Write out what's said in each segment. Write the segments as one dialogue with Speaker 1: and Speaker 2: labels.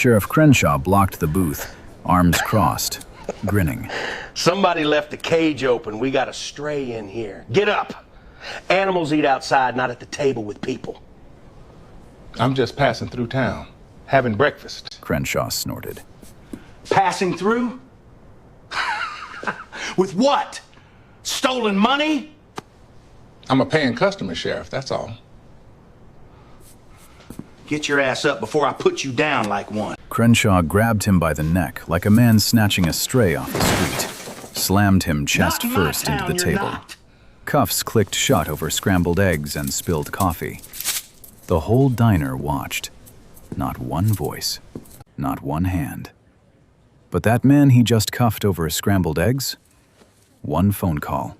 Speaker 1: Sheriff Crenshaw blocked the booth, arms crossed, grinning.
Speaker 2: Somebody left the cage open. We got a stray in here. Get up. Animals eat outside, not at the table with people.
Speaker 3: I'm just passing through town, having breakfast.
Speaker 1: Crenshaw snorted.
Speaker 2: Passing through? With what? Stolen money?
Speaker 3: I'm a paying customer, Sheriff, that's all.
Speaker 2: Get your ass up before I put you down like one.
Speaker 1: Crenshaw grabbed him by the neck like a man snatching a stray off the street, slammed him chest first into the table. Cuffs clicked shut over scrambled eggs and spilled coffee. The whole diner watched. Not one voice, not one hand. But that man he just cuffed over scrambled eggs? One phone call.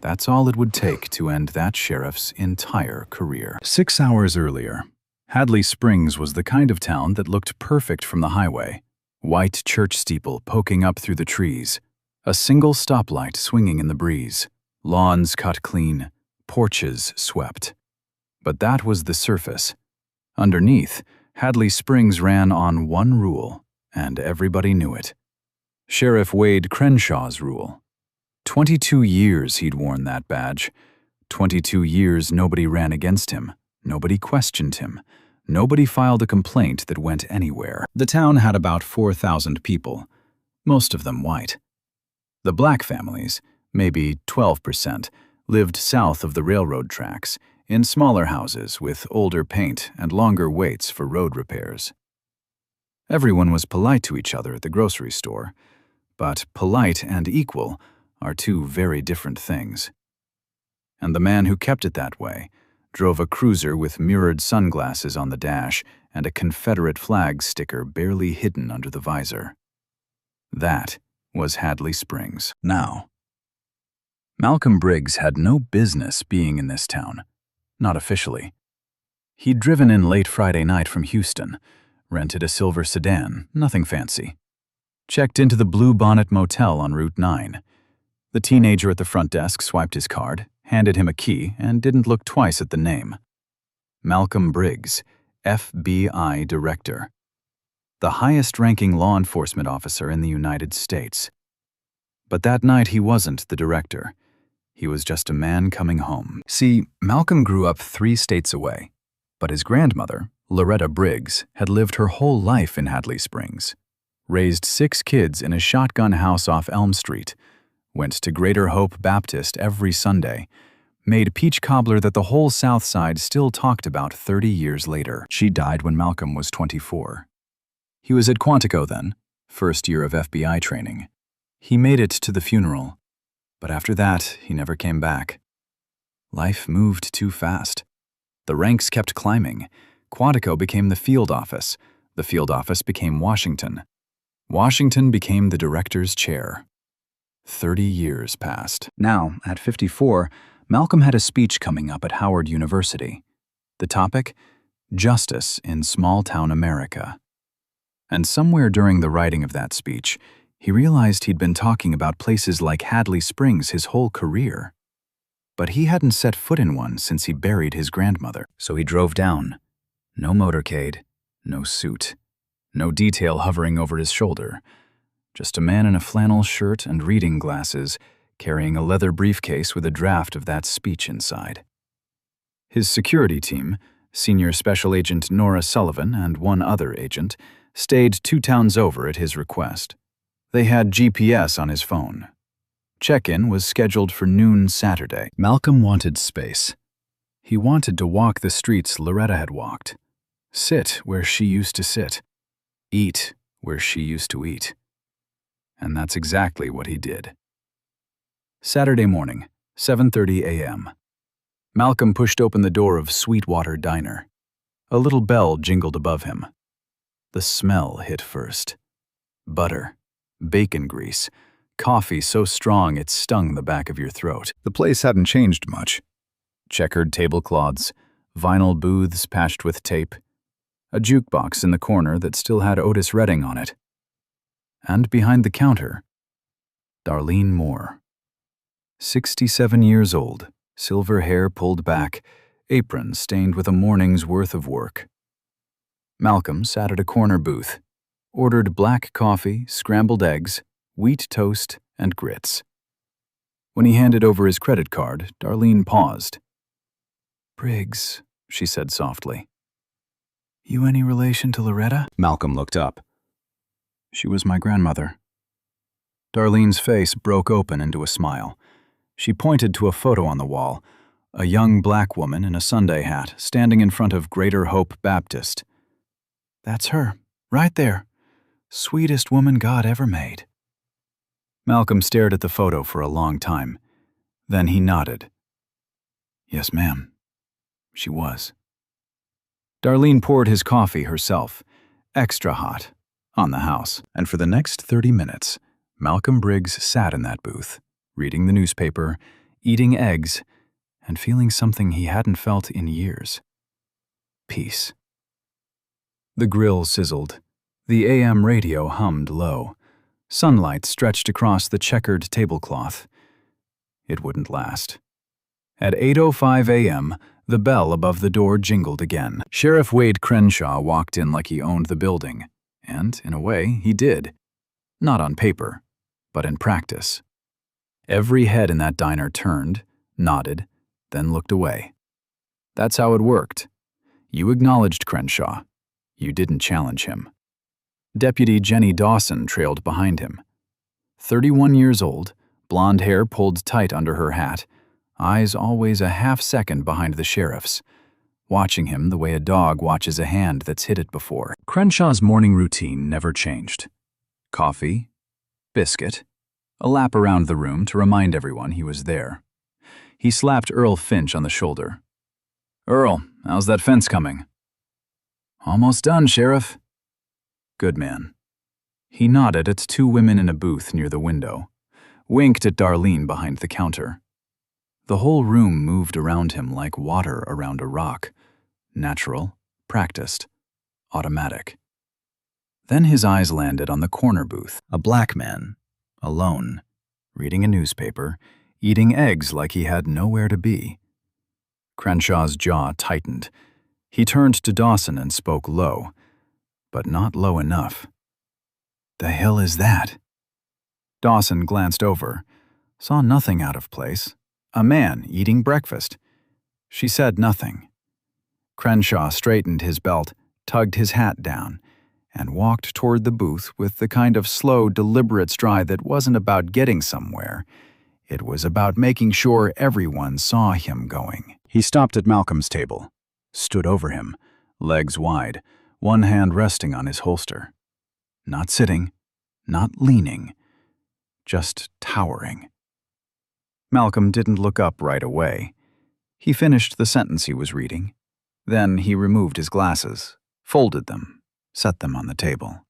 Speaker 1: That's all it would take to end that sheriff's entire career. 6 hours earlier, Hadley Springs was the kind of town that looked perfect from the highway. White church steeple poking up through the trees, a single stoplight swinging in the breeze, lawns cut clean, porches swept. But that was the surface. Underneath, Hadley Springs ran on one rule, and everybody knew it. Sheriff Wade Crenshaw's rule. 22 years he'd worn that badge. 22 years nobody ran against him, nobody questioned him, nobody filed a complaint that went anywhere. The town had about 4,000 people, most of them white. The black families, maybe 12%, lived south of the railroad tracks, in smaller houses with older paint and longer waits for road repairs. Everyone was polite to each other at the grocery store, but polite and equal are two very different things. And the man who kept it that way drove a cruiser with mirrored sunglasses on the dash and a Confederate flag sticker barely hidden under the visor. That was Hadley Springs. Now, Malcolm Briggs had no business being in this town. Not officially. He'd driven in late Friday night from Houston, rented a silver sedan, nothing fancy. Checked into the Blue Bonnet Motel on Route 9. The teenager at the front desk swiped his card, handed him a key, and didn't look twice at the name. Malcolm Briggs, FBI Director. The highest-ranking law enforcement officer in the United States. But that night he wasn't the director. He was just a man coming home. See, Malcolm grew up 3 states away, but his grandmother, Loretta Briggs, had lived her whole life in Hadley Springs, raised 6 kids in a shotgun house off Elm Street, went to Greater Hope Baptist every Sunday, made peach cobbler that the whole South Side still talked about 30 years later. She died when Malcolm was 24. He was at Quantico then, first year of FBI training. He made it to the funeral. But after that, he never came back. Life moved too fast. The ranks kept climbing. Quantico became the field office. The field office became Washington. Washington became the director's chair. 30 years passed. Now, at 54, Malcolm had a speech coming up at Howard University. The topic? Justice in small-town America. And somewhere during the writing of that speech, he realized he'd been talking about places like Hadley Springs his whole career. But he hadn't set foot in one since he buried his grandmother. So he drove down. No motorcade, no suit, no detail hovering over his shoulder. Just a man in a flannel shirt and reading glasses, carrying a leather briefcase with a draft of that speech inside. His security team, Senior Special Agent Nora Sullivan and one other agent, stayed 2 towns over at his request. They had GPS on his phone. Check-in was scheduled for noon Saturday. Malcolm wanted space. He wanted to walk the streets Loretta had walked, sit where she used to sit, eat where she used to eat. And that's exactly what he did. Saturday morning, 7:30 a.m. Malcolm pushed open the door of Sweetwater Diner. A little bell jingled above him. The smell hit first. Butter. Bacon grease, coffee so strong it stung the back of your throat. The place hadn't changed much. Checkered tablecloths, vinyl booths patched with tape, a jukebox in the corner that still had Otis Redding on it. And behind the counter, Darlene Moore. 67 years old, silver hair pulled back, apron stained with a morning's worth of work. Malcolm sat at a corner booth, ordered black coffee, scrambled eggs, wheat toast, and grits. When he handed over his credit card, Darlene paused. "Briggs," she said softly. "You any relation to Loretta?" Malcolm looked up. "She was my grandmother." Darlene's face broke open into a smile. She pointed to a photo on the wall, a young black woman in a Sunday hat standing in front of Greater Hope Baptist. "That's her, right there. Sweetest woman God ever made." Malcolm stared at the photo for a long time. Then he nodded. "Yes, ma'am. She was." Darlene poured his coffee herself, extra hot, on the house, and for the next 30 minutes, Malcolm Briggs sat in that booth, reading the newspaper, eating eggs, and feeling something he hadn't felt in years. Peace. The grill sizzled. The AM radio hummed low. Sunlight stretched across the checkered tablecloth. It wouldn't last. At 8:05 a.m., the bell above the door jingled again. Sheriff Wade Crenshaw walked in like he owned the building, and, in a way, he did. Not on paper, but in practice. Every head in that diner turned, nodded, then looked away. That's how it worked. You acknowledged Crenshaw. You didn't challenge him. Deputy Jenny Dawson trailed behind him. 31 years old, blonde hair pulled tight under her hat, eyes always a half-second behind the sheriff's, watching him the way a dog watches a hand that's hit it before. Crenshaw's morning routine never changed. Coffee, biscuit, a lap around the room to remind everyone he was there. He slapped Earl Finch on the shoulder. "Earl, how's that fence coming?" "Almost done, Sheriff." "Good man." He nodded at two women in a booth near the window, winked at Darlene behind the counter. The whole room moved around him like water around a rock, natural, practiced, automatic. Then his eyes landed on the corner booth, a black man, alone, reading a newspaper, eating eggs like he had nowhere to be. Crenshaw's jaw tightened. He turned to Dawson and spoke low, but not low enough. "The hell is that?" Dawson glanced over, saw nothing out of place. A man eating breakfast. She said nothing. Crenshaw straightened his belt, tugged his hat down, and walked toward the booth with the kind of slow, deliberate stride that wasn't about getting somewhere. It was about making sure everyone saw him going. He stopped at Malcolm's table, stood over him, legs wide, one hand resting on his holster. Not sitting, not leaning, just towering. Malcolm didn't look up right away. He finished the sentence he was reading. Then he removed his glasses, folded them, set them on the table.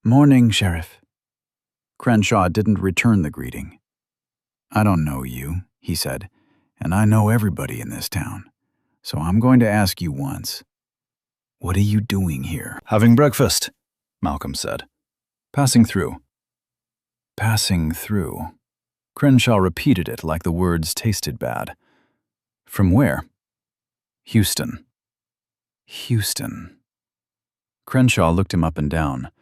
Speaker 1: "Morning, Sheriff." Crenshaw didn't return the greeting. "I don't know you," he said, "and I know everybody in this town. So I'm going to ask you once. What are you doing here?" "Having breakfast," Malcolm said. "Passing through." Passing through. Crenshaw repeated it like the words tasted bad. "From where?" "Houston." Houston. Crenshaw looked him up and down.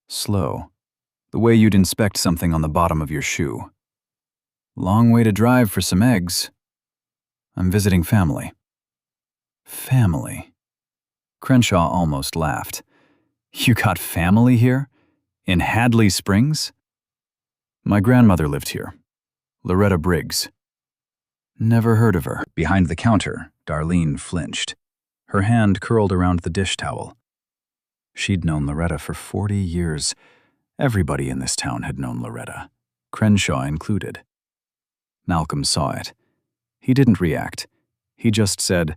Speaker 1: Slow. The way you'd inspect something on the bottom of your shoe. "Long way to drive for some eggs." "I'm visiting family." "Family?" Crenshaw almost laughed. "You got family here? In Hadley Springs?" "My grandmother lived here. Loretta Briggs." "Never heard of her." Behind the counter, Darlene flinched. Her hand curled around the dish towel. She'd known Loretta for 40 years. Everybody in this town had known Loretta, Crenshaw included. Malcolm saw it. He didn't react. He just said,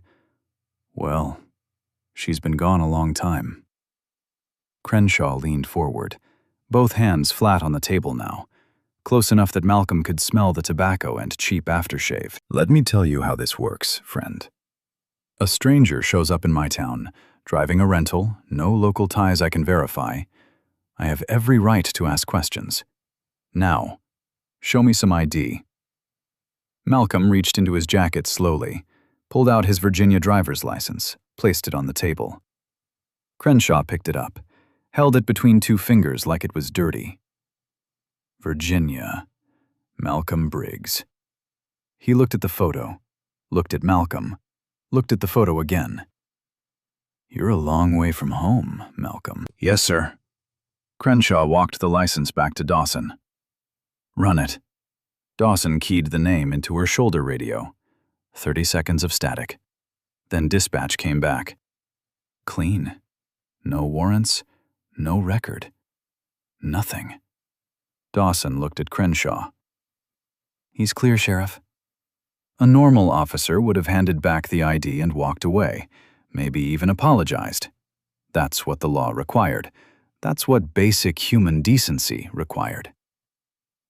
Speaker 1: "Well, she's been gone a long time." Crenshaw leaned forward, both hands flat on the table now, close enough that Malcolm could smell the tobacco and cheap aftershave. "Let me tell you how this works, friend. A stranger shows up in my town, driving a rental, no local ties I can verify. I have every right to ask questions. Now, show me some ID." Malcolm reached into his jacket slowly, pulled out his Virginia driver's license, placed it on the table. Crenshaw picked it up, held it between two fingers like it was dirty. Virginia. Malcolm Briggs. He looked at the photo, looked at Malcolm, looked at the photo again. You're a long way from home, Malcolm. Yes, sir. Crenshaw walked the license back to Dawson. Run it. Dawson keyed the name into her shoulder radio. 30 seconds of static. Then dispatch came back. Clean. No warrants, no record. Nothing. Dawson looked at Crenshaw. He's clear, Sheriff. A normal officer would have handed back the ID and walked away, maybe even apologized. That's what the law required. That's what basic human decency required.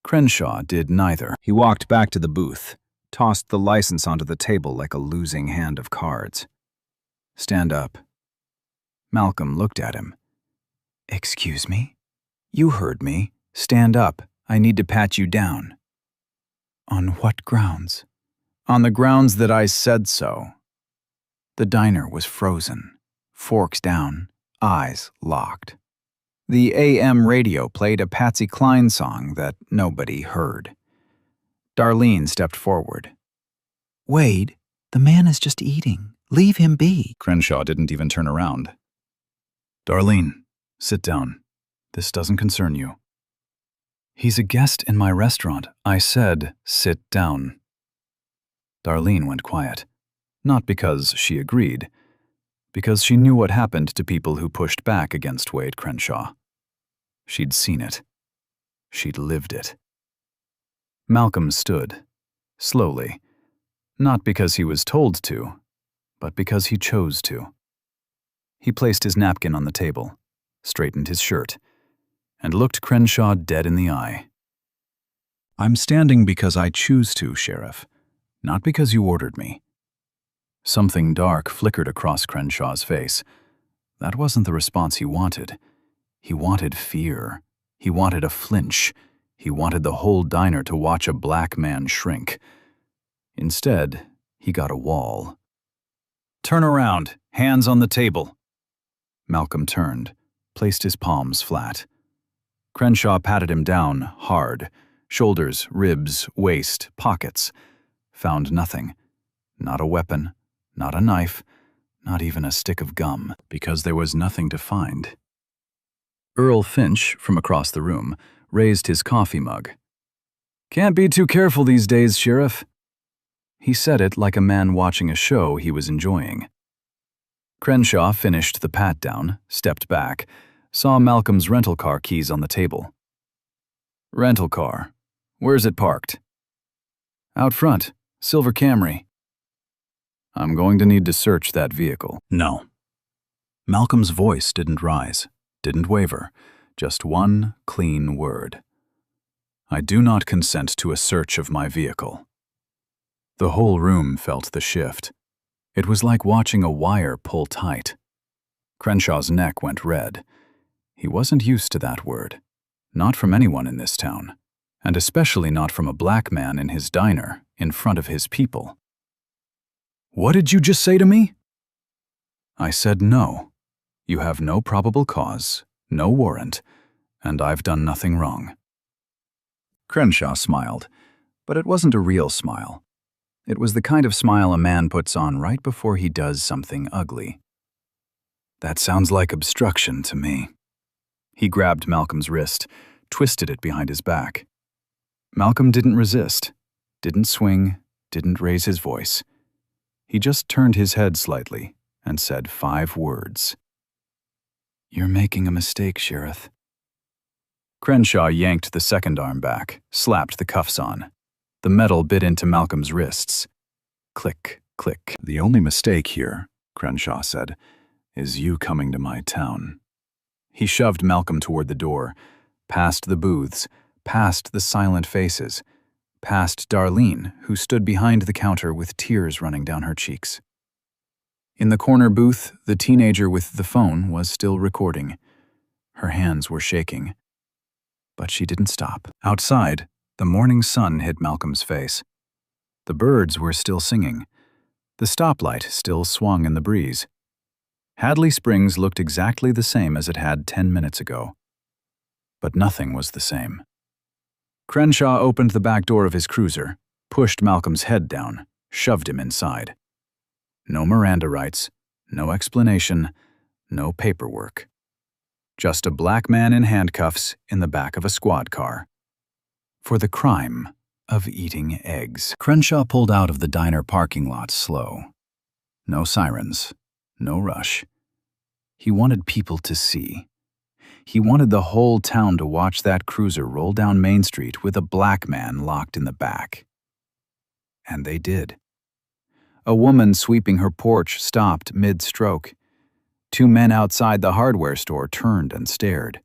Speaker 1: Crenshaw did neither. He walked back to the booth, tossed the license onto the table like a losing hand of cards. Stand up. Malcolm looked at him. Excuse me? You heard me. Stand up. I need to pat you down. On what grounds? On the grounds that I said so. The diner was frozen, forks down, eyes locked. The AM radio played a Patsy Cline song that nobody heard. Darlene stepped forward. Wade, the man is just eating. Leave him be. Crenshaw didn't even turn around. Darlene, sit down. This doesn't concern you. He's a guest in my restaurant. I said, sit down. Darlene went quiet. Not because she agreed, because she knew what happened to people who pushed back against Wade Crenshaw. She'd seen it. She'd lived it. Malcolm stood, slowly, not because he was told to, but because he chose to. He placed his napkin on the table, straightened his shirt, and looked Crenshaw dead in the eye. I'm standing because I choose to, Sheriff, not because you ordered me. Something dark flickered across Crenshaw's face. That wasn't the response he wanted. He wanted fear. He wanted a flinch. He wanted the whole diner to watch a black man shrink. Instead, he got a wall. Turn around, hands on the table. Malcolm turned, placed his palms flat. Crenshaw patted him down, hard. Shoulders, ribs, waist, pockets. Found nothing. Not a weapon. Not a knife, not even a stick of gum, because there was nothing to find. Earl Finch, from across the room, raised his coffee mug. Can't be too careful these days, Sheriff. He said it like a man watching a show he was enjoying. Crenshaw finished the pat-down, stepped back, saw Malcolm's rental car keys on the table. Rental car. Where's it parked? Out front, silver Camry. I'm going to need to search that vehicle. No. Malcolm's voice didn't rise, didn't waver, just one clean word. I do not consent to a search of my vehicle. The whole room felt the shift. It was like watching a wire pull tight. Crenshaw's neck went red. He wasn't used to that word, not from anyone in this town, and especially not from a black man in his diner, in front of his people. What did you just say to me? I said no. You have no probable cause, no warrant, and I've done nothing wrong. Crenshaw smiled, but it wasn't a real smile. It was the kind of smile a man puts on right before he does something ugly. That sounds like obstruction to me. He grabbed Malcolm's wrist, twisted it behind his back. Malcolm didn't resist, didn't swing, didn't raise his voice. He just turned his head slightly and said 5 words. You're making a mistake, Sheriff. Crenshaw yanked the second arm back, slapped the cuffs on. The metal bit into Malcolm's wrists. Click, click. The only mistake here, Crenshaw said, is you coming to my town. He shoved Malcolm toward the door, past the booths, past the silent faces, past Darlene, who stood behind the counter with tears running down her cheeks. In the corner booth, the teenager with the phone was still recording. Her hands were shaking. But she didn't stop. Outside, the morning sun hit Malcolm's face. The birds were still singing. The stoplight still swung in the breeze. Hadley Springs looked exactly the same as it had 10 minutes ago. But nothing was the same. Crenshaw opened the back door of his cruiser, pushed Malcolm's head down, shoved him inside. No Miranda rights, no explanation, no paperwork. Just a black man in handcuffs in the back of a squad car. For the crime of eating eggs. Crenshaw pulled out of the diner parking lot slow. No sirens, no rush. He wanted people to see. He wanted the whole town to watch that cruiser roll down Main Street with a black man locked in the back. And they did. A woman sweeping her porch stopped mid-stroke. 2 men outside the hardware store turned and stared.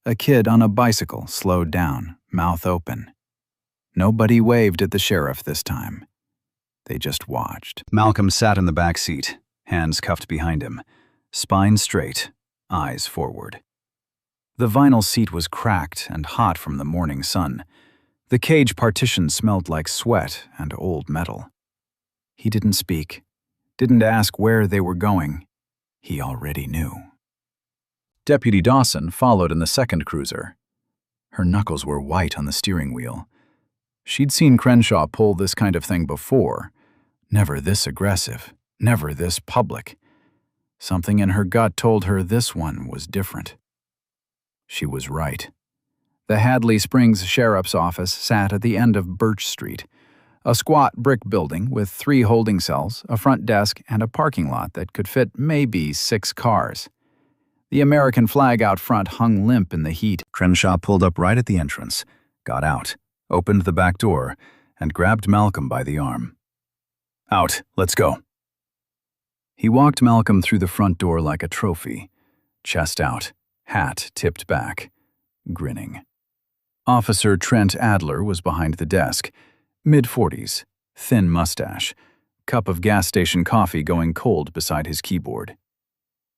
Speaker 1: A kid on a bicycle slowed down, mouth open. Nobody waved at the sheriff this time. They just watched. Malcolm sat in the back seat, hands cuffed behind him, spine straight, eyes forward. The vinyl seat was cracked and hot from the morning sun. The cage partition smelled like sweat and old metal. He didn't speak, didn't ask where they were going. He already knew. Deputy Dawson followed in the second cruiser. Her knuckles were white on the steering wheel. She'd seen Crenshaw pull this kind of thing before. Never this aggressive, never this public. Something in her gut told her this one was different. She was right. The Hadley Springs Sheriff's Office sat at the end of Birch Street, a squat brick building with 3 holding cells, a front desk, and a parking lot that could fit maybe 6 cars. The American flag out front hung limp in the heat. Crenshaw pulled up right at the entrance, got out, opened the back door, and grabbed Malcolm by the arm. "Out, let's go." He walked Malcolm through the front door like a trophy, chest out, hat tipped back, grinning. Officer Trent Adler was behind the desk, mid-40s, thin mustache, cup of gas station coffee going cold beside his keyboard.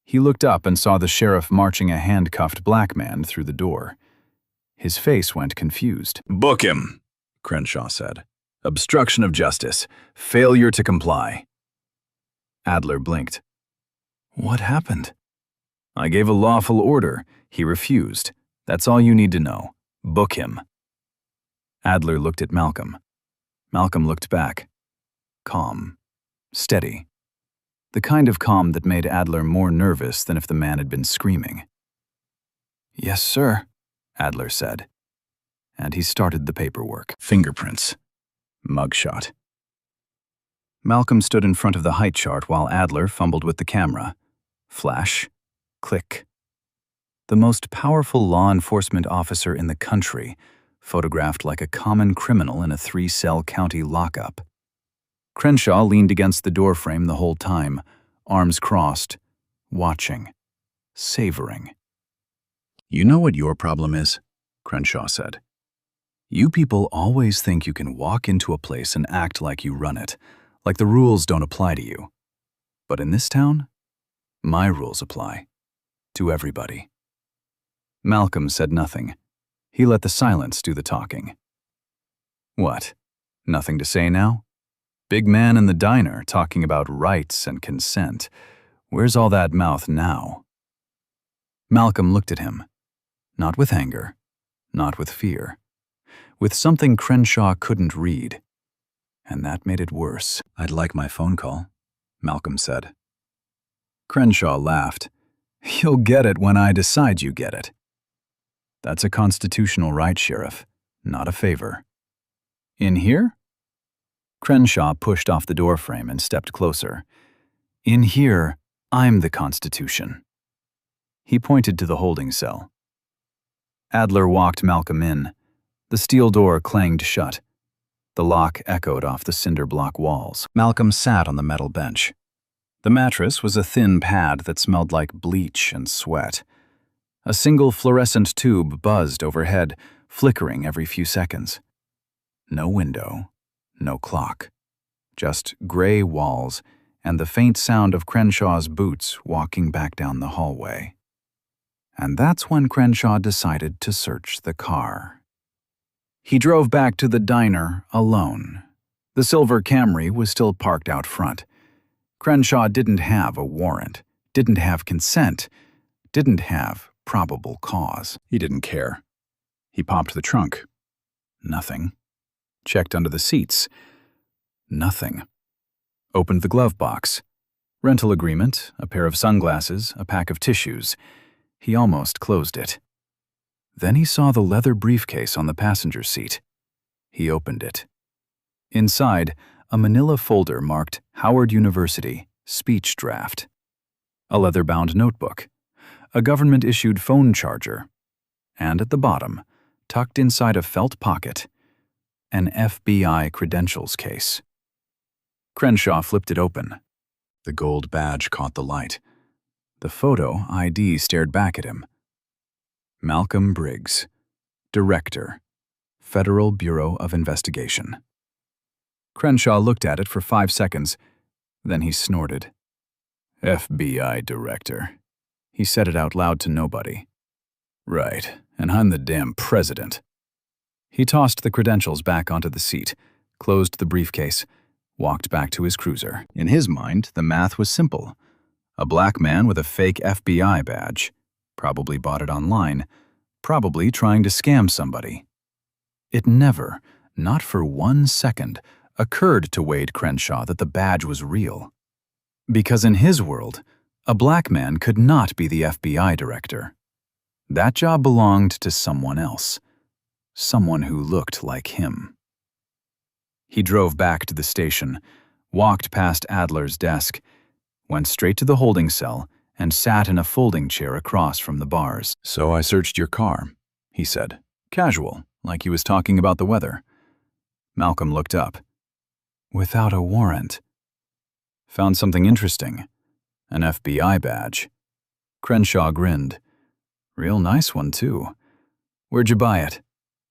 Speaker 1: He looked up and saw the sheriff marching a handcuffed black man through the door. His face went confused. "Book him," Crenshaw said. "Obstruction of justice. Failure to comply." Adler blinked. "What happened?" "I gave a lawful order. He refused. That's all you need to know. Book him." Adler looked at Malcolm. Malcolm looked back. Calm. Steady. The kind of calm that made Adler more nervous than if the man had been screaming. "Yes, sir," Adler said. And he started the paperwork. Fingerprints. Mugshot. Malcolm stood in front of the height chart while Adler fumbled with the camera. Flash. Click. The most powerful law enforcement officer in the country, photographed like a common criminal in a 3-cell county lockup. Crenshaw leaned against the doorframe the whole time, arms crossed, watching, savoring. "You know what your problem is?" Crenshaw said. "You people always think you can walk into a place and act like you run it, like the rules don't apply to you. But in this town, my rules apply. To everybody." Malcolm said nothing. He let the silence do the talking. "What? Nothing to say now? Big man in the diner talking about rights and consent. Where's all that mouth now?" Malcolm looked at him. Not with anger, not with fear. With something Crenshaw couldn't read. And that made it worse. "I'd like my phone call," Malcolm said. Crenshaw laughed. "You'll get it when I decide you get it." "That's a constitutional right, Sheriff, not a favor." "In here?" Crenshaw pushed off the doorframe and stepped closer. "In here, I'm the Constitution." He pointed to the holding cell. Adler walked Malcolm in. The steel door clanged shut. The lock echoed off the cinder block walls. Malcolm sat on the metal bench. The mattress was a thin pad that smelled like bleach and sweat. A single fluorescent tube buzzed overhead, flickering every few seconds. No window, no clock. Just gray walls and the faint sound of Crenshaw's boots walking back down the hallway. And that's when Crenshaw decided to search the car. He drove back to the diner alone. The silver Camry was still parked out front. Crenshaw didn't have a warrant, didn't have consent, didn't have probable cause. He didn't care. He popped the trunk. Nothing. Checked under the seats. Nothing. Opened the glove box. Rental agreement, a pair of sunglasses, a pack of tissues. He almost closed it. Then he saw the leather briefcase on the passenger seat. He opened it. Inside, a manila folder marked Howard University, speech draft. A leather-bound notebook. A government-issued phone charger. And at the bottom, tucked inside a felt pocket, an FBI credentials case. Crenshaw flipped it open. The gold badge caught the light. The photo ID stared back at him. Malcolm Briggs, Director, Federal Bureau of Investigation. Crenshaw looked at it for 5 seconds, then he snorted. FBI Director. He said it out loud to nobody. Right, and I'm the damn president. He tossed the credentials back onto the seat, closed the briefcase, walked back to his cruiser. In his mind, the math was simple. A black man with a fake FBI badge. Probably bought it online. Probably trying to scam somebody. It never, not for 1 second, occurred to Wade Crenshaw that the badge was real. Because in his world, a black man could not be the FBI director. That job belonged to someone else. Someone who looked like him. He drove back to the station, walked past Adler's desk, went straight to the holding cell, and sat in a folding chair across from the bars. So I searched your car, he said, casual, like he was talking about the weather. Malcolm looked up. Without a warrant. Found something interesting. An FBI badge. Crenshaw grinned. Real nice one, too. Where'd you buy it?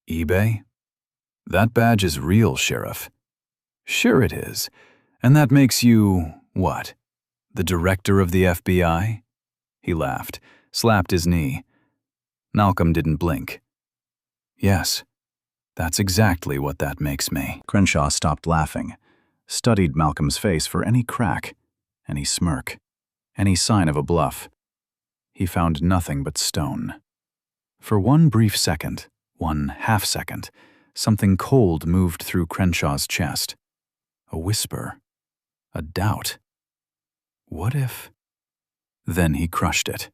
Speaker 1: eBay? That badge is real, Sheriff. Sure it is. And that makes you, what? The director of the FBI? He laughed, slapped his knee. Malcolm didn't blink. Yes, that's exactly what that makes me. Crenshaw stopped laughing, studied Malcolm's face for any crack, any smirk, any sign of a bluff. He found nothing but stone. For one brief second, 1 half-second, something cold moved through Crenshaw's chest. A whisper. A doubt. What if? Then he crushed it.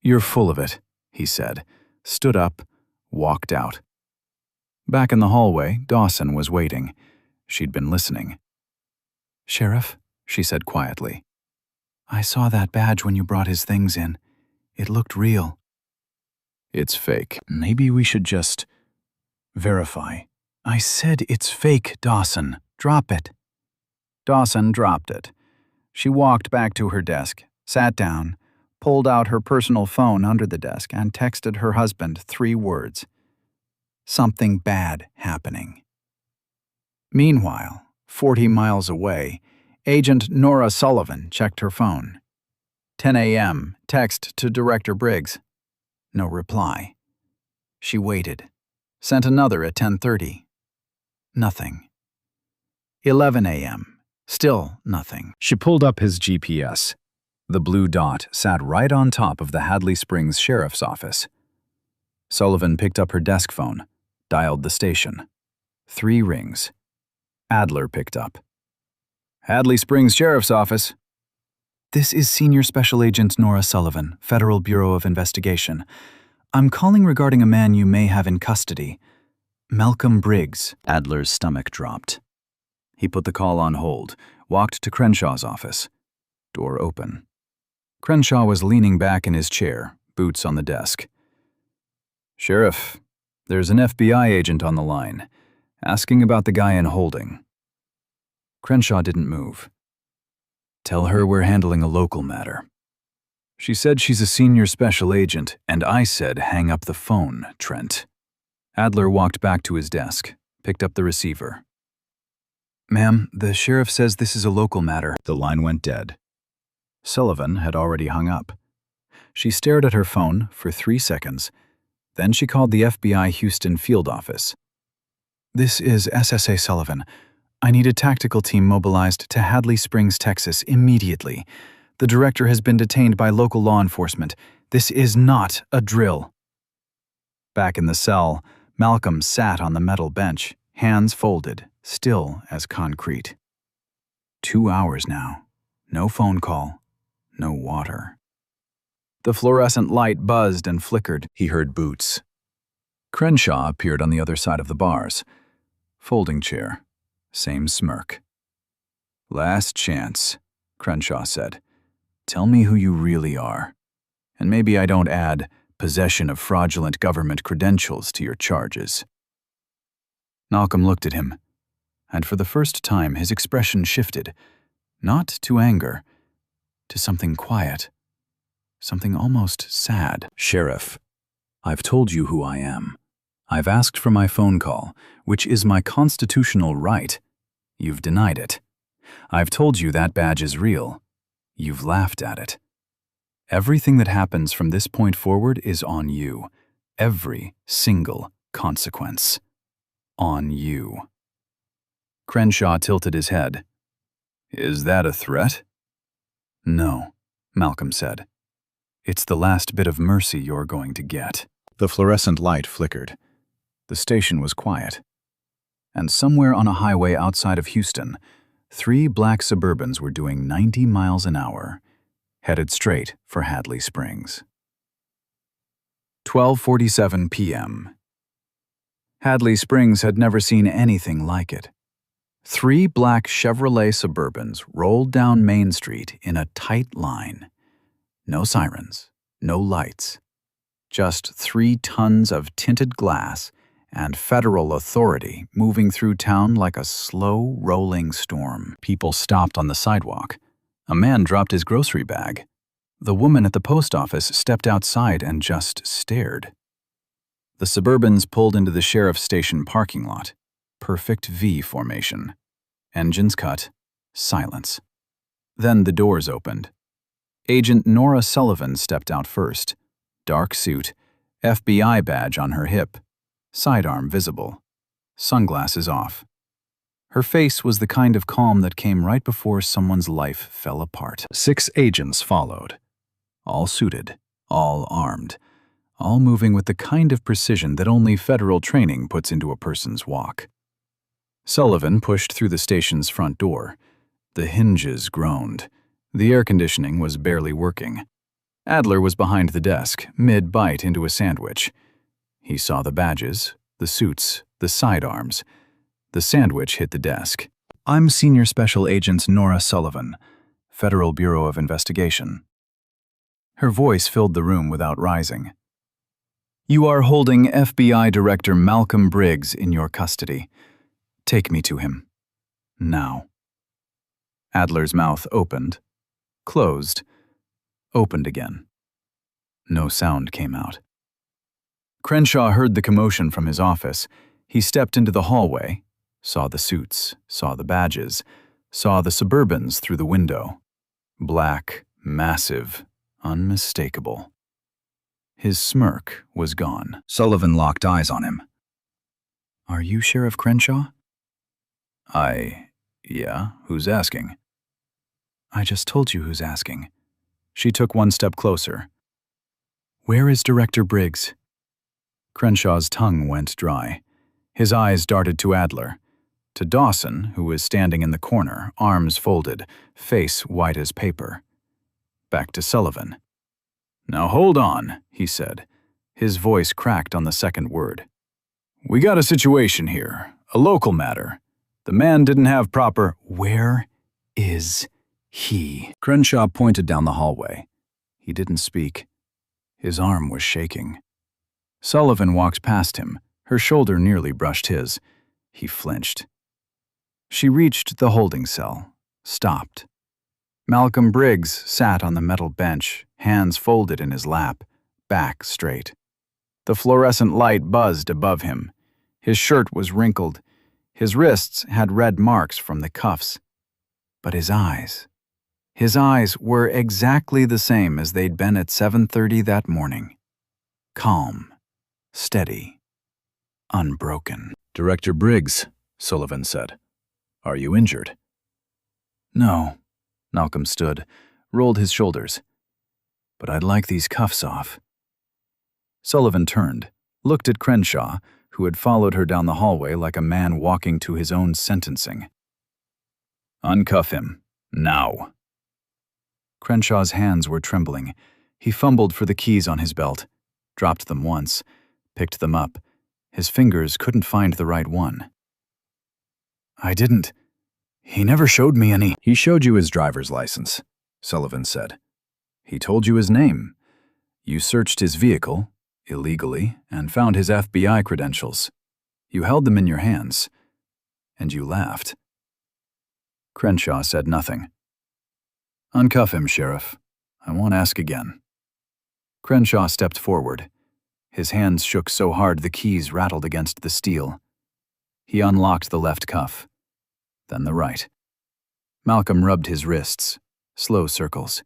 Speaker 1: You're full of it, he said, stood up, walked out. Back in the hallway, Dawson was waiting. She'd been listening. Sheriff, she said quietly, I saw that badge when you brought his things in. It looked real. It's fake. Maybe we should just verify. I said it's fake, Dawson. Drop it. Dawson dropped it. She walked back to her desk, sat down, pulled out her personal phone under the desk, and texted her husband 3 words. Something bad happening. Meanwhile, 40 miles away, Agent Nora Sullivan checked her phone. 10 a.m., text to Director Briggs. No reply. She waited. Sent another at 10:30. Nothing. 11 a.m. Still nothing. She pulled up his GPS. The blue dot sat right on top of the Hadley Springs Sheriff's Office. Sullivan picked up her desk phone, dialed the station. 3 rings. Adler picked up. Hadley Springs Sheriff's Office. This is Senior Special Agent Nora Sullivan, Federal Bureau of Investigation. I'm calling regarding a man you may have in custody. Malcolm Briggs. Adler's stomach dropped. He put the call on hold, walked to Crenshaw's office. Door open. Crenshaw was leaning back in his chair, boots on the desk. Sheriff, there's an FBI agent on the line, asking about the guy in holding. Crenshaw didn't move. Tell her we're handling a local matter. She said she's a senior special agent, and I said hang up the phone, Trent. Adler walked back to his desk, picked up the receiver. Ma'am, the sheriff says this is a local matter. The line went dead. Sullivan had already hung up. She stared at her phone for 3 seconds. Then she called the FBI Houston field office. This is SSA Sullivan. I need a tactical team mobilized to Hadley Springs, Texas, immediately. The director has been detained by local law enforcement. This is not a drill." Back in the cell, Malcolm sat on the metal bench, hands folded, still as concrete. 2 hours now. No phone call. No water. The fluorescent light buzzed and flickered. He heard boots. Crenshaw appeared on the other side of the bars. Folding chair. Same smirk. "Last chance," Crenshaw said. "Tell me who you really are. And maybe I don't add possession of fraudulent government credentials to your charges." Malcolm looked at him, and for the first time his expression shifted, not to anger, to something quiet, something almost sad. "Sheriff, I've told you who I am. I've asked for my phone call, which is my constitutional right. You've denied it. I've told you that badge is real. You've laughed at it. Everything that happens from this point forward is on you. Every single consequence. On you." Crenshaw tilted his head. "Is that a threat?" "No," Malcolm said. "It's the last bit of mercy you're going to get." The fluorescent light flickered. The station was quiet. And somewhere on a highway outside of Houston, 3 black Suburbans were doing 90 miles an hour, headed straight for Hadley Springs. 12:47 p.m. Hadley Springs had never seen anything like it. 3 black Chevrolet Suburbans rolled down Main Street in a tight line. No sirens, no lights. Just 3 tons of tinted glass and federal authority moving through town like a slow, rolling storm. People stopped on the sidewalk. A man dropped his grocery bag. The woman at the post office stepped outside and just stared. The Suburbans pulled into the sheriff's station parking lot. Perfect V formation. Engines cut. Silence. Then the doors opened. Agent Nora Sullivan stepped out first. Dark suit, FBI badge on her hip. Sidearm visible. Sunglasses off. Her face was the kind of calm that came right before someone's life fell apart. 6 agents followed. All suited, all armed, all moving with the kind of precision that only federal training puts into a person's walk. Sullivan pushed through the station's front door. The hinges groaned. The air conditioning was barely working. Adler was behind the desk, mid-bite into a sandwich. He saw the badges, the suits, the sidearms. The sandwich hit the desk. "I'm Senior Special Agent Nora Sullivan, Federal Bureau of Investigation." Her voice filled the room without rising. "You are holding FBI Director Malcolm Briggs in your custody. Take me to him. Now." Adler's mouth opened, closed, opened again. No sound came out. Crenshaw heard the commotion from his office. He stepped into the hallway, saw the suits, saw the badges, saw the Suburbans through the window. Black, massive, unmistakable. His smirk was gone. Sullivan locked eyes on him. "Are you Sheriff Crenshaw?" Yeah, who's asking?" "I just told you who's asking." She took one step closer. "Where is Director Briggs?" Crenshaw's tongue went dry. His eyes darted to Adler, to Dawson, who was standing in the corner, arms folded, face white as paper. Back to Sullivan. "Now hold on," he said. His voice cracked on the second word. "We got a situation here, a local matter. The man didn't have proper—" "Where is he?" Crenshaw pointed down the hallway. He didn't speak. His arm was shaking. Sullivan walked past him. Her shoulder nearly brushed his. He flinched. She reached the holding cell, stopped. Malcolm Briggs sat on the metal bench, hands folded in his lap, back straight. The fluorescent light buzzed above him. His shirt was wrinkled. His wrists had red marks from the cuffs. But his eyes were exactly the same as they'd been at 7:30 that morning. Calm, steady, unbroken. "Director Briggs," Sullivan said. "Are you injured?" "No." Malcolm stood, rolled his shoulders. "But I'd like these cuffs off." Sullivan turned, looked at Crenshaw, who had followed her down the hallway like a man walking to his own sentencing. "Uncuff him, now." Crenshaw's hands were trembling. He fumbled for the keys on his belt, dropped them once, picked them up. His fingers couldn't find the right one. "I didn't. He never showed me any." "He showed you his driver's license," Sullivan said. "He told you his name. You searched his vehicle, illegally, and found his FBI credentials. You held them in your hands, and you laughed." Crenshaw said nothing. "Uncuff him, Sheriff. I won't ask again." Crenshaw stepped forward. His hands shook so hard the keys rattled against the steel. He unlocked the left cuff, then the right. Malcolm rubbed his wrists, slow circles.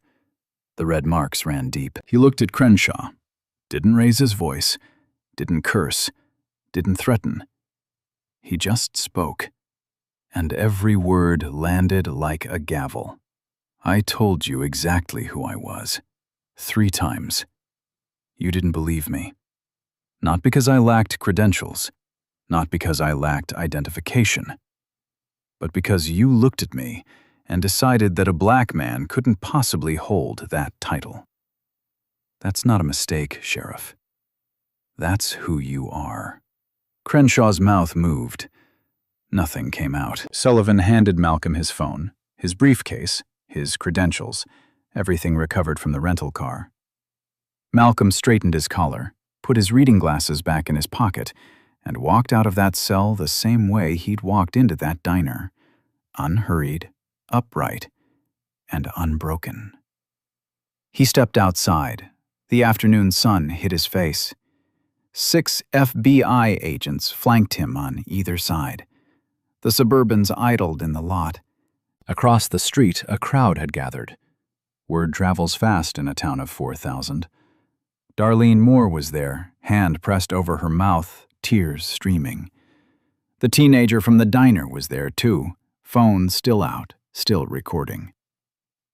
Speaker 1: The red marks ran deep. He looked at Crenshaw, didn't raise his voice, didn't curse, didn't threaten. He just spoke, and every word landed like a gavel. "I told you exactly who I was, 3 times. You didn't believe me. Not because I lacked credentials, not because I lacked identification, but because you looked at me and decided that a black man couldn't possibly hold that title. That's not a mistake, Sheriff. That's who you are." Crenshaw's mouth moved. Nothing came out. Sullivan handed Malcolm his phone, his briefcase, his credentials, everything recovered from the rental car. Malcolm straightened his collar, put his reading glasses back in his pocket, and walked out of that cell the same way he'd walked into that diner, unhurried, upright, and unbroken. He stepped outside. The afternoon sun hit his face. 6 FBI agents flanked him on either side. The Suburbans idled in the lot. Across the street, a crowd had gathered. Word travels fast in a town of 4,000. Darlene Moore was there, hand pressed over her mouth, tears streaming. The teenager from the diner was there, too, phone still out, still recording.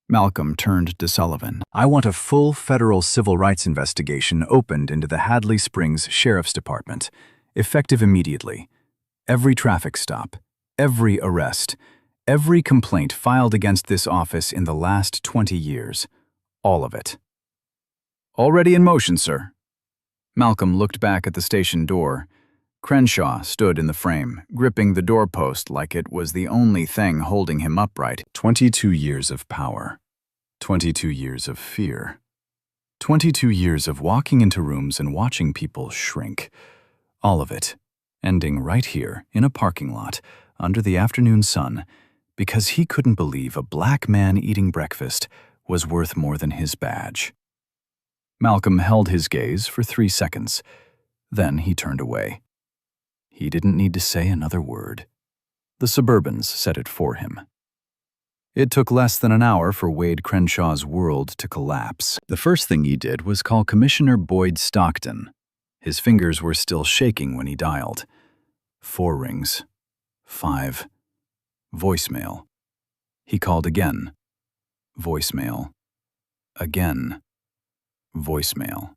Speaker 1: Malcolm turned to Sullivan. "I want a full federal civil rights investigation opened into the Hadley Springs Sheriff's Department, effective immediately. Every traffic stop, every arrest, every complaint filed against this office in the last 20 years. All of it." "Already in motion, sir." Malcolm looked back at the station door. Crenshaw stood in the frame, gripping the doorpost like it was the only thing holding him upright. 22 years of power. 22 years of fear. 22 years of walking into rooms and watching people shrink. All of it, ending right here in a parking lot, under the afternoon sun, because he couldn't believe a black man eating breakfast was worth more than his badge. Malcolm held his gaze for 3 seconds. Then he turned away. He didn't need to say another word. The Suburbans said it for him. It took less than an hour for Wade Crenshaw's world to collapse. The first thing he did was call Commissioner Boyd Stockton. His fingers were still shaking when he dialed. 4 rings. 5. Voicemail. He called again. Voicemail. Again. Voicemail.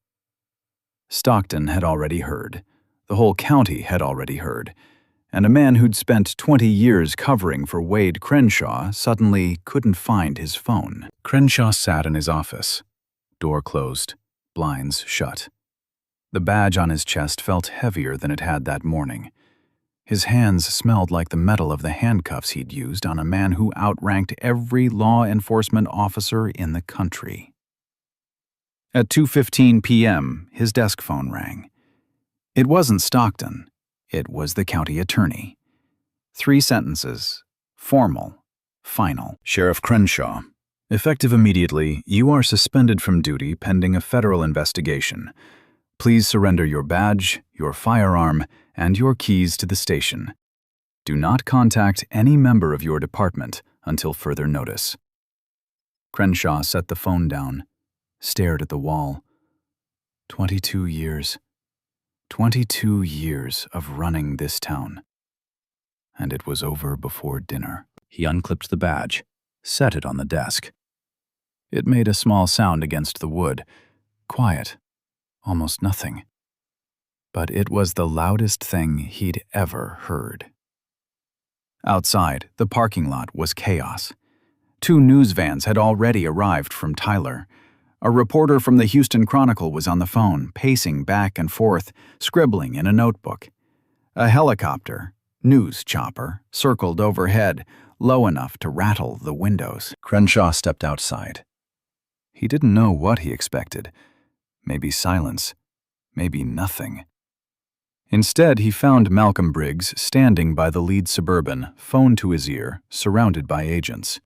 Speaker 1: Stockton had already heard. The whole county had already heard. And a man who'd spent 20 years covering for Wade Crenshaw suddenly couldn't find his phone. Crenshaw sat in his office. Door closed, blinds shut. The badge on his chest felt heavier than it had that morning. His hands smelled like the metal of the handcuffs he'd used on a man who outranked every law enforcement officer in the country. At 2:15 p.m., his desk phone rang. It wasn't Stockton. It was the county attorney. 3 sentences. Formal. Final. "Sheriff Crenshaw, effective immediately, you are suspended from duty pending a federal investigation. Please surrender your badge, your firearm, and your keys to the station. Do not contact any member of your department until further notice." Crenshaw set the phone down, stared at the wall. 22 years. 22 years of running this town. And it was over before dinner. He unclipped the badge, set it on the desk. It made a small sound against the wood. Quiet. Almost nothing. But it was the loudest thing he'd ever heard. Outside, the parking lot was chaos. 2 news vans had already arrived from Tyler. A reporter from the Houston Chronicle was on the phone, pacing back and forth, scribbling in a notebook. A helicopter, news chopper, circled overhead, low enough to rattle the windows. Crenshaw stepped outside. He didn't know what he expected. Maybe silence. Maybe nothing. Instead, he found Malcolm Briggs standing by the lead Suburban, phone to his ear, surrounded by agents.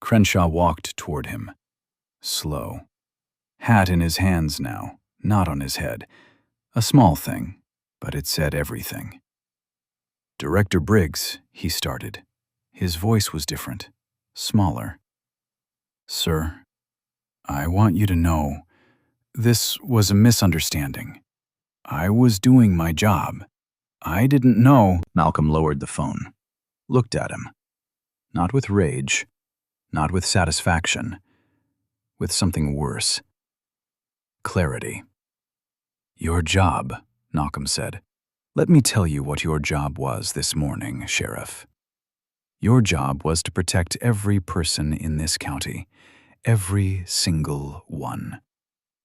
Speaker 1: Crenshaw walked toward him. Slow. Hat in his hands now, not on his head. A small thing, but it said everything. "Director Briggs," he started. His voice was different, smaller. "Sir, I want you to know, this was a misunderstanding. I was doing my job. I didn't know." Malcolm lowered the phone, looked at him. Not with rage, not with satisfaction, with something worse. Clarity. "Your job," Malcolm said. "Let me tell you what your job was this morning, Sheriff. Your job was to protect every person in this county, every single one,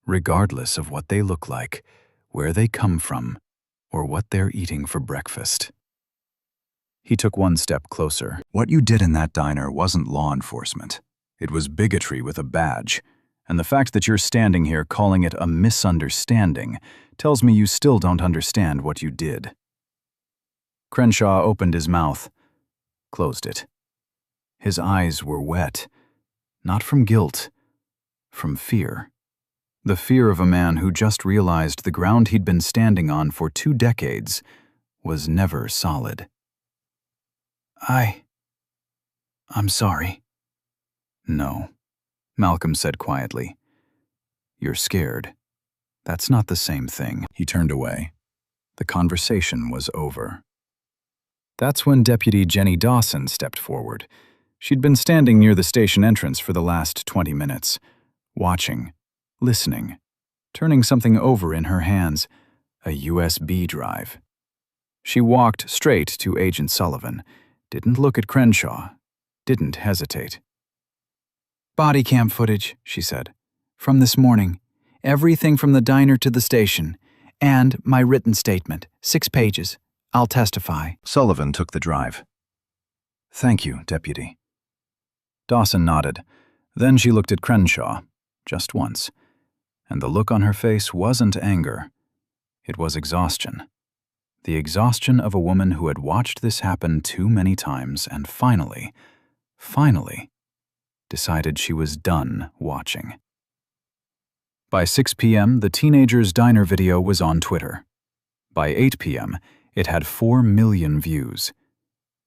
Speaker 1: regardless of what they look like, where they come from, or what they're eating for breakfast." He took one step closer. "What you did in that diner wasn't law enforcement. It was bigotry with a badge. And the fact that you're standing here calling it a misunderstanding tells me you still don't understand what you did." Crenshaw opened his mouth, closed it. His eyes were wet, not from guilt, from fear. The fear of a man who just realized the ground he'd been standing on for 2 decades was never solid. I'm sorry." "No," Malcolm said quietly. "You're scared. That's not the same thing." He turned away. The conversation was over. That's when Deputy Jenny Dawson stepped forward. She'd been standing near the station entrance for the last 20 minutes, watching, listening, turning something over in her hands, a USB drive. She walked straight to Agent Sullivan, didn't look at Crenshaw, didn't hesitate. "Body cam footage," she said, "from this morning. Everything from the diner to the station. And my written statement, 6 pages. I'll testify." Sullivan took the drive. "Thank you, Deputy." Dawson nodded. Then she looked at Crenshaw, just once. And the look on her face wasn't anger. It was exhaustion. The exhaustion of a woman who had watched this happen too many times and finally, decided she was done watching. By 6 p.m., the teenager's diner video was on Twitter. By 8 p.m., it had 4 million views.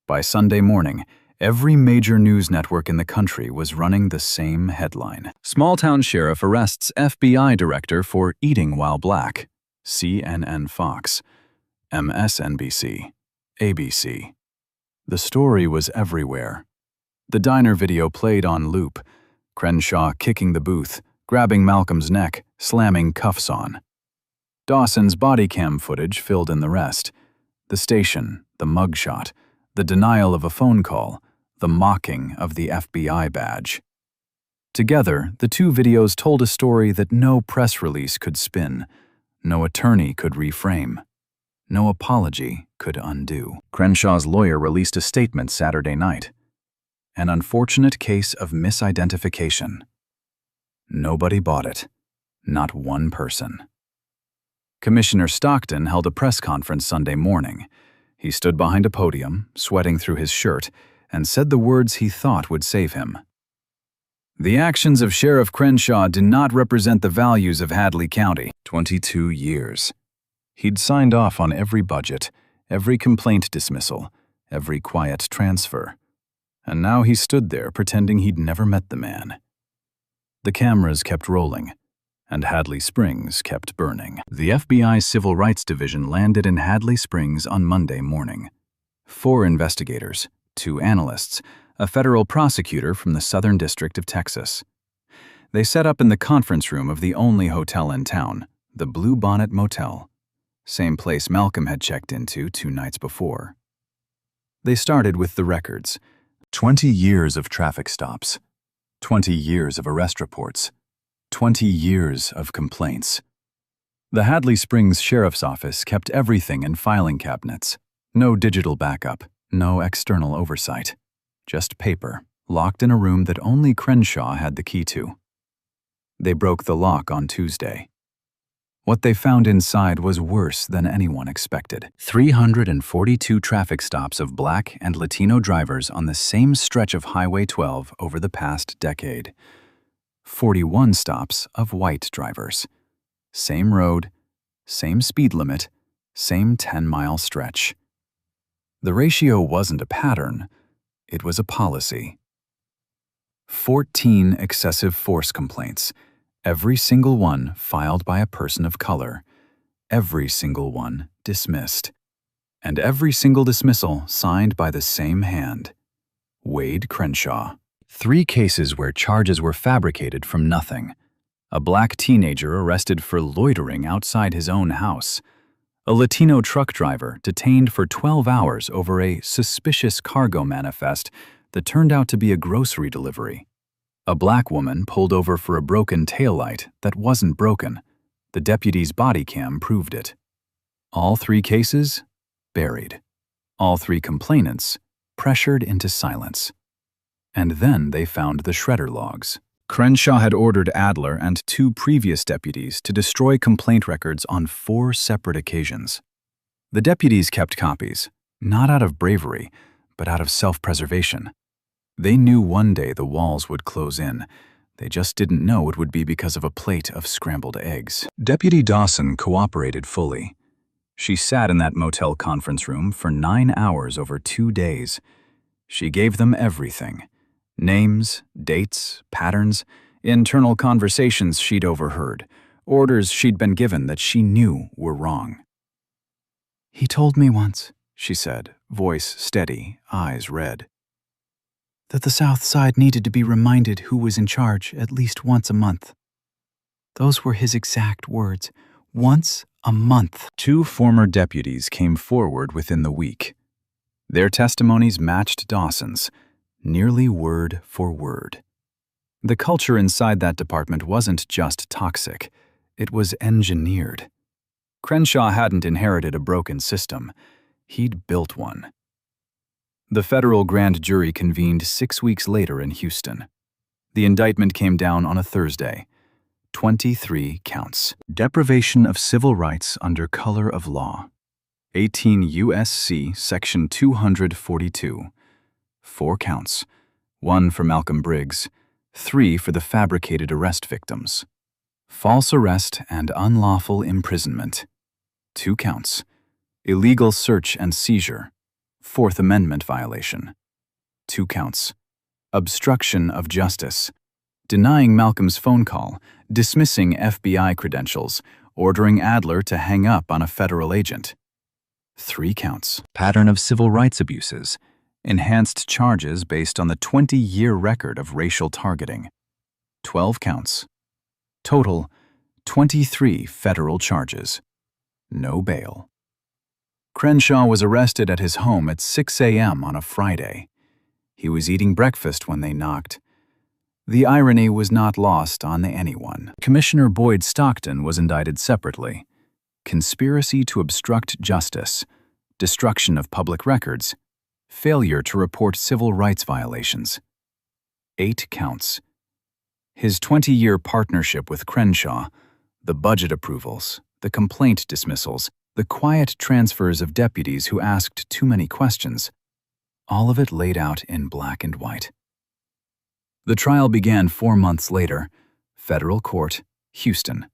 Speaker 1: By Sunday morning, every major news network in the country was running the same headline. "Small-town sheriff arrests FBI director for eating while black." CNN Fox, MSNBC, ABC. The story was everywhere. The diner video played on loop, Crenshaw kicking the booth, grabbing Malcolm's neck, slamming cuffs on. Dawson's body cam footage filled in the rest. The station, the mugshot, the denial of a phone call, the mocking of the FBI badge. Together, the 2 videos told a story that no press release could spin, no attorney could reframe, no apology could undo. Crenshaw's lawyer released a statement Saturday night. An unfortunate case of misidentification. Nobody bought it. Not one person. Commissioner Stockton held a press conference Sunday morning. He stood behind a podium, sweating through his shirt, and said the words he thought would save him. "The actions of Sheriff Crenshaw do not represent the values of Hadley County." 22 years. He'd signed off on every budget, every complaint dismissal, every quiet transfer. And now he stood there pretending he'd never met the man. The cameras kept rolling, and Hadley Springs kept burning. The FBI Civil Rights Division landed in Hadley Springs on Monday morning. 4 investigators, 2 analysts, a federal prosecutor from the Southern District of Texas. They set up in the conference room of the only hotel in town, the Blue Bonnet Motel, same place Malcolm had checked into 2 nights before. They started with the records. 20 years of traffic stops, 20 years of arrest reports, 20 years of complaints. The Hadley Springs Sheriff's Office kept everything in filing cabinets. No digital backup, no external oversight. Just paper, locked in a room that only Crenshaw had the key to. They broke the lock on Tuesday. What they found inside was worse than anyone expected. 342 traffic stops of Black and Latino drivers on the same stretch of Highway 12 over the past decade. 41 stops of white drivers. Same road, same speed limit, same 10-mile stretch. The ratio wasn't a pattern, it was a policy. 14 excessive force complaints, every single one filed by a person of color, every single one dismissed, and every single dismissal signed by the same hand, Wade Crenshaw. 3 cases where charges were fabricated from nothing. A Black teenager arrested for loitering outside his own house. A Latino truck driver detained for 12 hours over a suspicious cargo manifest that turned out to be a grocery delivery. A Black woman pulled over for a broken taillight that wasn't broken. The deputy's body cam proved it. All 3 cases buried. All 3 complainants pressured into silence. And then they found the shredder logs. Crenshaw had ordered Adler and 2 previous deputies to destroy complaint records on 4 separate occasions. The deputies kept copies, not out of bravery, but out of self-preservation. They knew one day the walls would close in. They just didn't know it would be because of a plate of scrambled eggs. Deputy Dawson cooperated fully. She sat in that motel conference room for 9 hours over 2 days. She gave them everything. Names, dates, patterns, internal conversations she'd overheard, orders she'd been given that she knew were wrong. "He told me once," she said, voice steady, eyes red, "that the South Side needed to be reminded who was in charge at least once a month. Those were his exact words, once a month." 2 former deputies came forward within the week. Their testimonies matched Dawson's, nearly word for word. The culture inside that department wasn't just toxic, it was engineered. Crenshaw hadn't inherited a broken system, he'd built one. The federal grand jury convened 6 weeks later in Houston. The indictment came down on a Thursday. 23 counts. Deprivation of civil rights under color of law. 18 U.S.C. Section 242. 4 counts, 1 for Malcolm Briggs, 3 for the fabricated arrest victims. False arrest and unlawful imprisonment. 2 counts, illegal search and seizure, 4th Amendment violation. 2 counts, obstruction of justice, denying Malcolm's phone call, dismissing FBI credentials, ordering Adler to hang up on a federal agent. 3 counts, pattern of civil rights abuses, enhanced charges based on the 20-year record of racial targeting. 12 counts. Total, 23 federal charges. No bail. Crenshaw was arrested at his home at 6 a.m. on a Friday. He was eating breakfast when they knocked. The irony was not lost on anyone. Commissioner Boyd Stockton was indicted separately. Conspiracy to obstruct justice, destruction of public records, failure to report civil rights violations. 8 counts. His 20-year partnership with Crenshaw, the budget approvals, the complaint dismissals, the quiet transfers of deputies who asked too many questions, all of it laid out in black and white. The trial began 4 months later, federal court, Houston.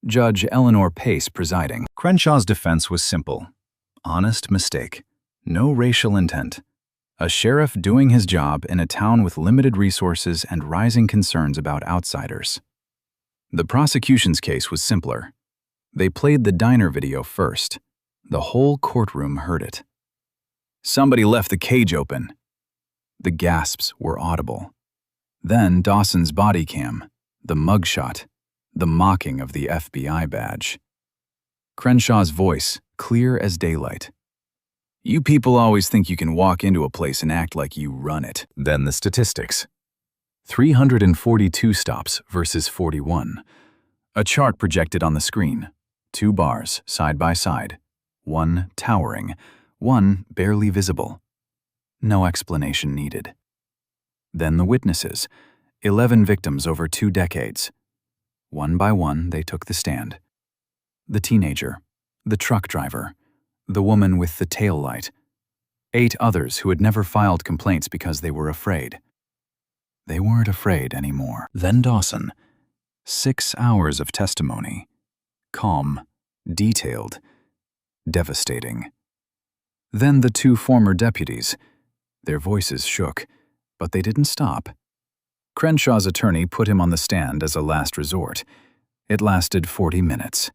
Speaker 1: Judge Eleanor Pace presiding. Crenshaw's defense was simple. Honest mistake. No racial intent. A sheriff doing his job in a town with limited resources and rising concerns about outsiders. The prosecution's case was simpler. They played the diner video first. The whole courtroom heard it. Somebody left the cage open. The gasps were audible. Then Dawson's body cam. The mugshot, the mocking of the FBI badge. Crenshaw's voice, clear as daylight. You people always think you can walk into a place and act like you run it. Then the statistics. 342 stops versus 41. A chart projected on the screen. 2 bars, side by side. One towering, one barely visible. No explanation needed. Then the witnesses. 11 victims over 2 decades. One by one, they took the stand. The teenager, the truck driver, the woman with the tail light. 8 others who had never filed complaints because they were afraid. They weren't afraid anymore. Then Dawson. 6 hours of testimony. Calm, detailed, devastating. Then the 2 former deputies. Their voices shook, but they didn't stop. Crenshaw's attorney put him on the stand as a last resort. It lasted 40 minutes.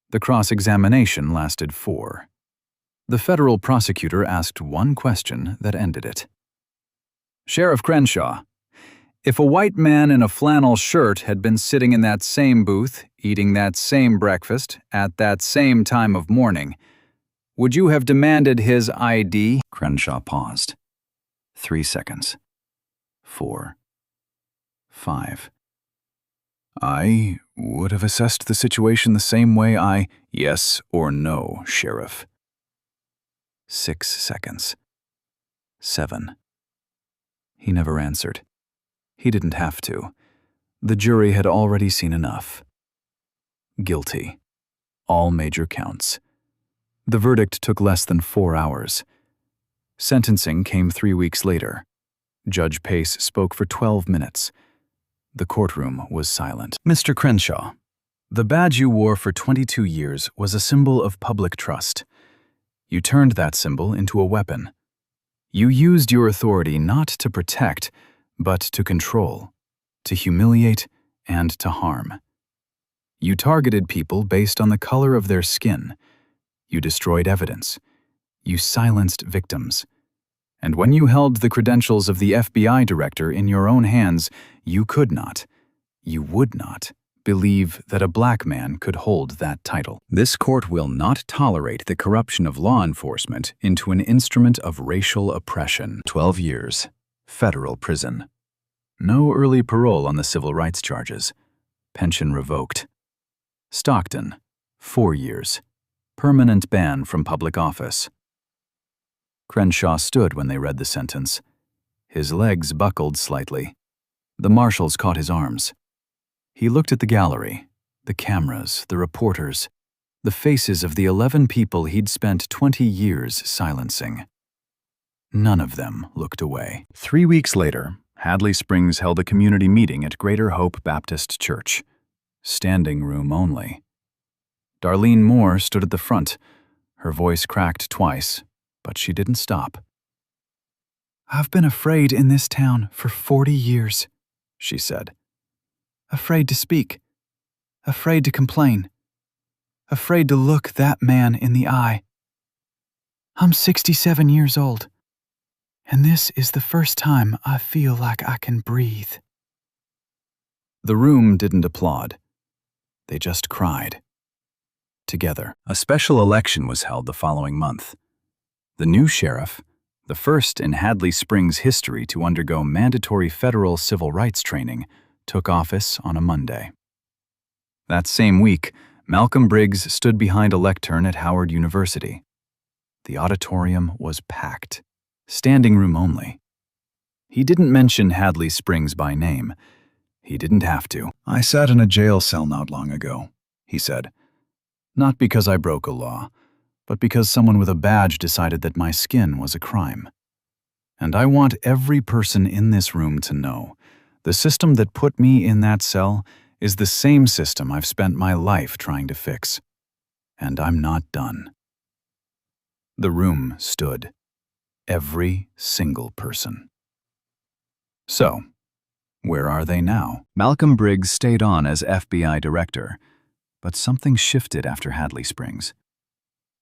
Speaker 1: The cross-examination lasted 4. The federal prosecutor asked one question that ended it. Sheriff Crenshaw, if a white man in a flannel shirt had been sitting in that same booth, eating that same breakfast, at that same time of morning, would you have demanded his ID? Crenshaw paused. 3 seconds. 4. 5. I would have assessed the situation the same way yes or no, Sheriff. 6 seconds. 7. He never answered. He didn't have to. The jury had already seen enough. Guilty. All major counts. The verdict took less than 4 hours. Sentencing came 3 weeks later. Judge Pace spoke for 12 minutes. The courtroom was silent. Mr. Crenshaw, the badge you wore for 22 years was a symbol of public trust. You turned that symbol into a weapon. You used your authority not to protect, but to control, to humiliate, and to harm. You targeted people based on the color of their skin. You destroyed evidence. You silenced victims. And when you held the credentials of the FBI director in your own hands, you could not, you would not, believe that a black man could hold that title. This court will not tolerate the corruption of law enforcement into an instrument of racial oppression. 12 years. Federal prison. No early parole on the civil rights charges. Pension revoked. Stockton. 4 years. Permanent ban from public office. Crenshaw stood when they read the sentence. His legs buckled slightly. The marshals caught his arms. He looked at the gallery, the cameras, the reporters, the faces of the 11 people he'd spent 20 years silencing. None of them looked away. 3 weeks later, Hadley Springs held a community meeting at Greater Hope Baptist Church. Standing room only. Darlene Moore stood at the front. Her voice cracked twice, but she didn't stop. I've been afraid in this town for 40 years, she said. Afraid to speak. Afraid to complain. Afraid to look that man in the eye. I'm 67 years old, and this is the first time I feel like I can breathe. The room didn't applaud. They just cried. Together. A special election was held the following month. The new sheriff, the first in Hadley Springs history to undergo mandatory federal civil rights training, took office on a Monday. That same week, Malcolm Briggs stood behind a lectern at Howard University. The auditorium was packed, standing room only. He didn't mention Hadley Springs by name. He didn't have to. I sat in a jail cell not long ago, he said. Not because I broke a law, but because someone with a badge decided that my skin was a crime. And I want every person in this room to know the system that put me in that cell is the same system I've spent my life trying to fix. And I'm not done. The room stood. Every single person. So, where are they now? Malcolm Briggs stayed on as FBI director, but something shifted after Hadley Springs.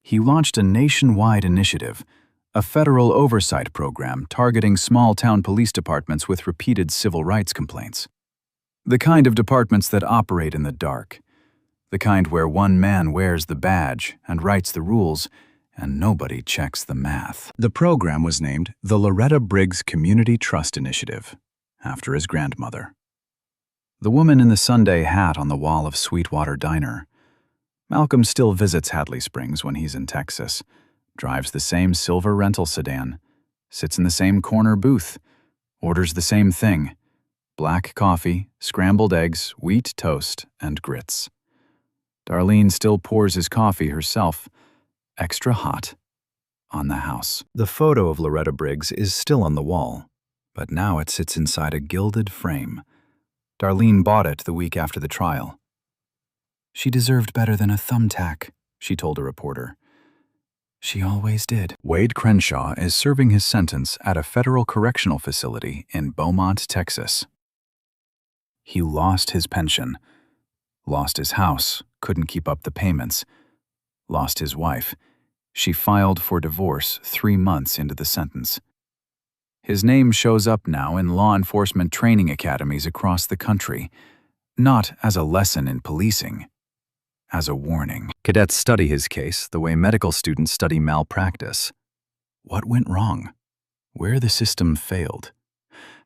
Speaker 1: He launched a nationwide initiative, a federal oversight program targeting small-town police departments with repeated civil rights complaints. The kind of departments that operate in the dark. The kind where one man wears the badge and writes the rules, and nobody checks the math. The program was named the Loretta Briggs Community Trust Initiative, after his grandmother. The woman in the Sunday hat on the wall of Sweetwater Diner. Malcolm still visits Hadley Springs when he's in Texas, drives the same silver rental sedan, sits in the same corner booth, orders the same thing: black coffee, scrambled eggs, wheat toast, and grits. Darlene still pours his coffee herself, extra hot, on the house. The photo of Loretta Briggs is still on the wall, but now it sits inside a gilded frame. Darlene bought it the week after the trial. She deserved better than a thumbtack, she told a reporter. She always did. Wade Crenshaw is serving his sentence at a federal correctional facility in Beaumont, Texas. He lost his pension, lost his house, couldn't keep up the payments, lost his wife. She filed for divorce 3 months into the sentence. His name shows up now in law enforcement training academies across the country, not as a lesson in policing, as a warning. Cadets study his case the way medical students study malpractice. What went wrong? Where the system failed?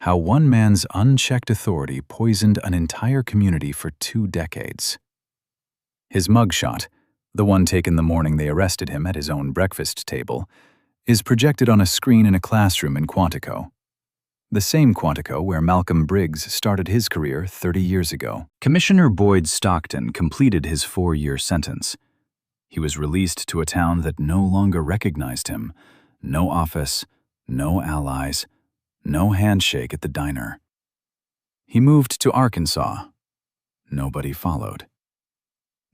Speaker 1: How one man's unchecked authority poisoned an entire community for 2 decades. His mugshot, the one taken the morning they arrested him at his own breakfast table, is projected on a screen in a classroom in Quantico. The same Quantico where Malcolm Briggs started his career 30 years ago. Commissioner Boyd Stockton completed his 4-year sentence. He was released to a town that no longer recognized him. No office, no allies, no handshake at the diner. He moved to Arkansas. Nobody followed.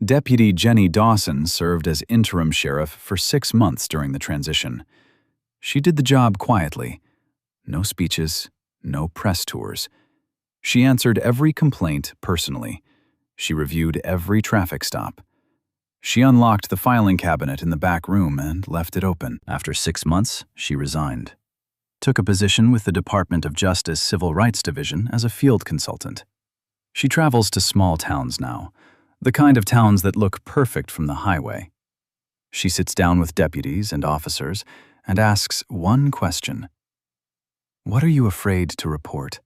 Speaker 1: Deputy Jenny Dawson served as interim sheriff for 6 months during the transition. She did the job quietly. No speeches, no press tours. She answered every complaint personally. She reviewed every traffic stop. She unlocked the filing cabinet in the back room and left it open. After 6 months, she resigned. Took a position with the Department of Justice Civil Rights Division as a field consultant. She travels to small towns now, the kind of towns that look perfect from the highway. She sits down with deputies and officers and asks one question: "What are you afraid to report?"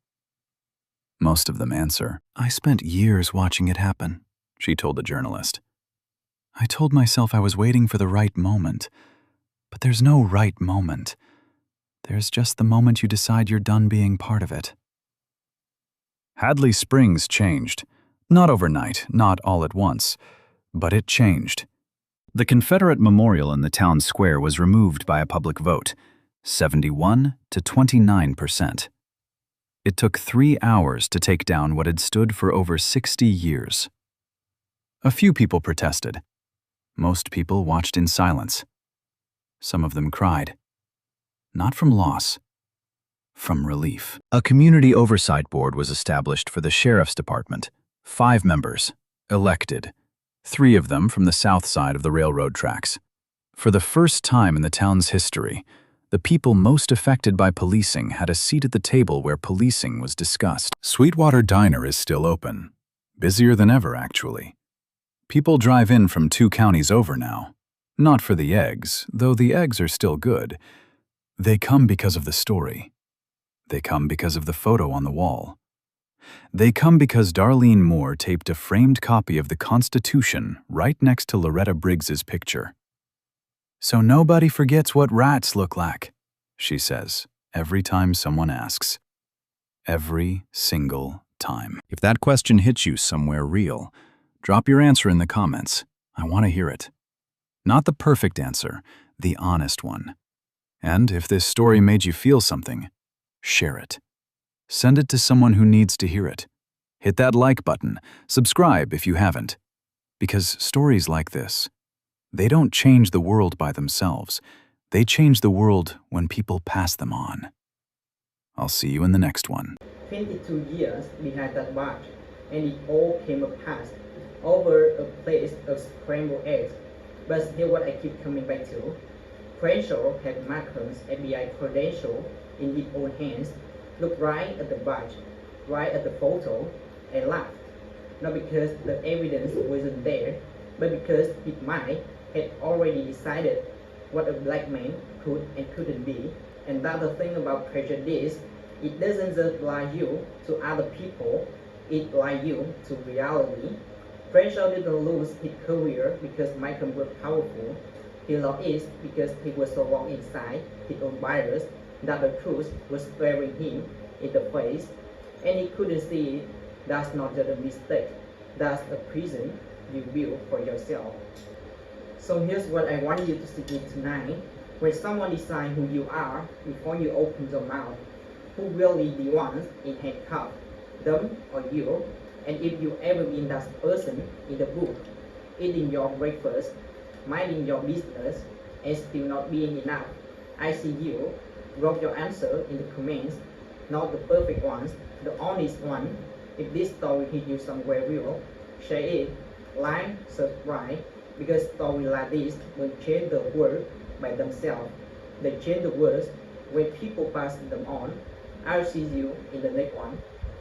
Speaker 1: Most of them answer, "I spent years watching it happen," she told a journalist. "I told myself I was waiting for the right moment, but there's no right moment. There's just the moment you decide you're done being part of it." Hadley Springs changed. Not overnight, not all at once, but it changed. The Confederate memorial in the town square was removed by a public vote, 71 to 29%. It took 3 hours to take down what had stood for over 60 years. A few people protested. Most people watched in silence. Some of them cried. Not from loss, from relief. A community oversight board was established for the sheriff's department. 5 members, elected, 3 of them from the south side of the railroad tracks. For the first time in the town's history, the people most affected by policing had a seat at the table where policing was discussed. Sweetwater Diner is still open. Busier than ever, actually. People drive in from 2 counties over now. Not for the eggs, though the eggs are still good. They come because of the story. They come because of the photo on the wall. They come because Darlene Moore taped a framed copy of the Constitution right next to Loretta Briggs's picture. "So nobody forgets what rats look like," she says, every time someone asks. Every single time. If that question hits you somewhere real, drop your answer in the comments. I want to hear it. Not the perfect answer, the honest one. And if this story made you feel something, share it. Send it to someone who needs to hear it. Hit that like button, subscribe if you haven't. Because stories like this, they don't change the world by themselves. They change the world when people pass them on. I'll see you in the next one.
Speaker 4: 22 years behind that barge, and it all came past over a plate of scrambled eggs. But here's what I keep coming back to. Crenshaw had Malcolm's FBI credential in his own hands. Look right at the badge, right at the photo, and laughed. Not because the evidence wasn't there, but because his mind had already decided what a black man could and couldn't be. And that's the thing about prejudice. It doesn't just lie you to other people, it lies you to reality. Crenshaw didn't lose his career because Malcolm was powerful. He lost it because he was so locked inside his own virus that the truth was staring him in the face, and he couldn't see it. That's not just a mistake. That's a prison you build for yourself. So here's what I want you to see in tonight. When someone decides who you are before you open your mouth, who really the ones in handcuffs, them or you? And if you ever been that person in the book, eating your breakfast, minding your business, and still not being enough, I see you. Drop your answer in the comments. Not the perfect ones, the honest one. If this story hit you somewhere real, share it, like, subscribe, because stories like this will change the world by themselves. They change the world when people pass them on. I'll see you in the next one.